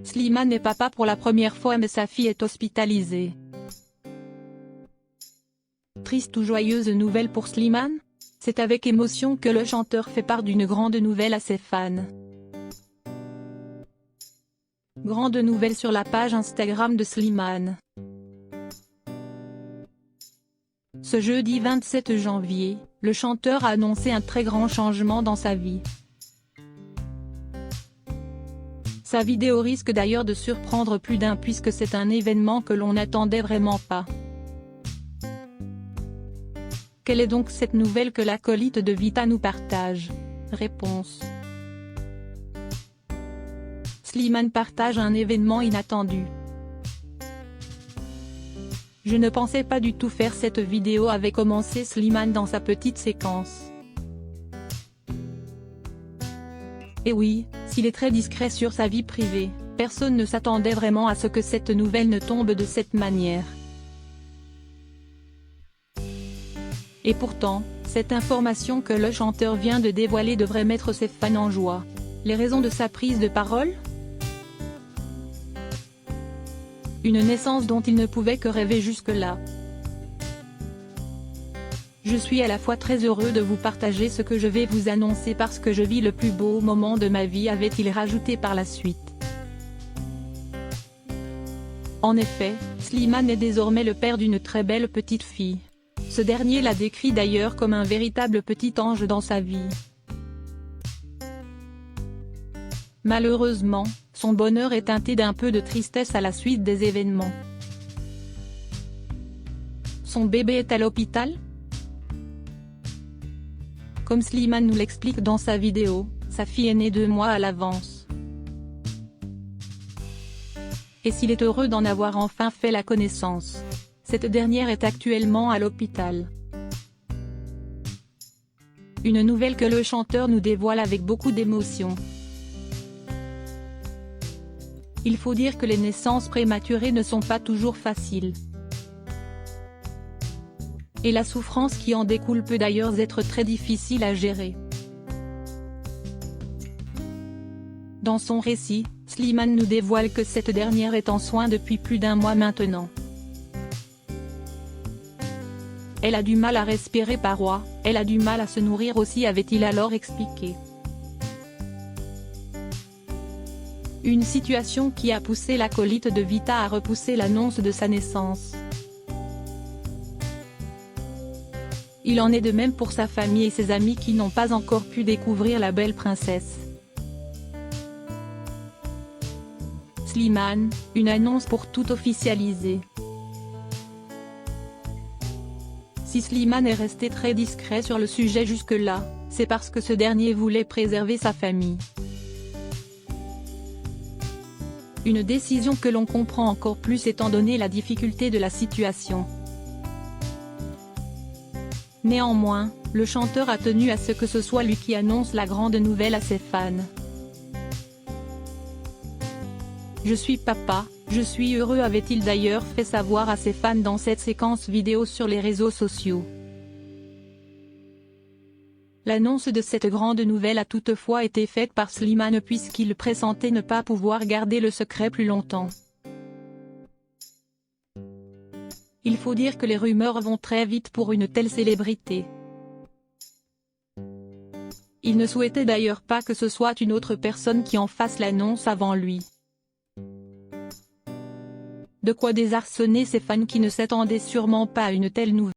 Slimane est papa pour la première fois mais sa fille est hospitalisée. Triste ou joyeuse nouvelle pour Slimane? C'est avec émotion que le chanteur fait part d'une grande nouvelle à ses fans. Grande nouvelle sur la page Instagram de Slimane. Ce jeudi 27 janvier, le chanteur a annoncé un très grand changement dans sa vie. Sa vidéo risque d'ailleurs de surprendre plus d'un puisque c'est un événement que l'on n'attendait vraiment pas. Quelle est donc cette nouvelle que l'acolyte de Vita nous partage? Réponse. Slimane partage un événement inattendu. Je ne pensais pas du tout faire cette vidéo, avait commencé Slimane dans sa petite séquence. Et oui, s'il est très discret sur sa vie privée, personne ne s'attendait vraiment à ce que cette nouvelle ne tombe de cette manière. Et pourtant, cette information que le chanteur vient de dévoiler devrait mettre ses fans en joie. Les raisons de sa prise de parole? Une naissance dont il ne pouvait que rêver jusque-là. Je suis à la fois très heureux de vous partager ce que je vais vous annoncer parce que je vis le plus beau moment de ma vie, avait-il rajouté par la suite. En effet, Slimane est désormais le père d'une très belle petite fille. Ce dernier l'a décrit d'ailleurs comme un véritable petit ange dans sa vie. Malheureusement, son bonheur est teinté d'un peu de tristesse à la suite des événements. Son bébé est à l'hôpital? Comme Slimane nous l'explique dans sa vidéo, sa fille est née 2 mois à l'avance. Et s'il est heureux d'en avoir enfin fait la connaissance, cette dernière est actuellement à l'hôpital. Une nouvelle que le chanteur nous dévoile avec beaucoup d'émotion. Il faut dire que les naissances prématurées ne sont pas toujours faciles. Et la souffrance qui en découle peut d'ailleurs être très difficile à gérer. Dans son récit, Slimane nous dévoile que cette dernière est en soins depuis plus d'1 mois maintenant. Elle a du mal à respirer paroi, elle a du mal à se nourrir aussi, avait-il alors expliqué. Une situation qui a poussé l'acolyte de Vita à repousser l'annonce de sa naissance. Il en est de même pour sa famille et ses amis qui n'ont pas encore pu découvrir la belle princesse. Slimane, une annonce pour tout officialiser. Si Slimane est resté très discret sur le sujet jusque-là, c'est parce que ce dernier voulait préserver sa famille. Une décision que l'on comprend encore plus étant donné la difficulté de la situation. Néanmoins, le chanteur a tenu à ce que ce soit lui qui annonce la grande nouvelle à ses fans. Je suis papa, je suis heureux, avait-il d'ailleurs fait savoir à ses fans dans cette séquence vidéo sur les réseaux sociaux. L'annonce de cette grande nouvelle a toutefois été faite par Slimane puisqu'il pressentait ne pas pouvoir garder le secret plus longtemps. Il faut dire que les rumeurs vont très vite pour une telle célébrité. Il ne souhaitait d'ailleurs pas que ce soit une autre personne qui en fasse l'annonce avant lui. De quoi désarçonner ses fans qui ne s'attendaient sûrement pas à une telle nouvelle.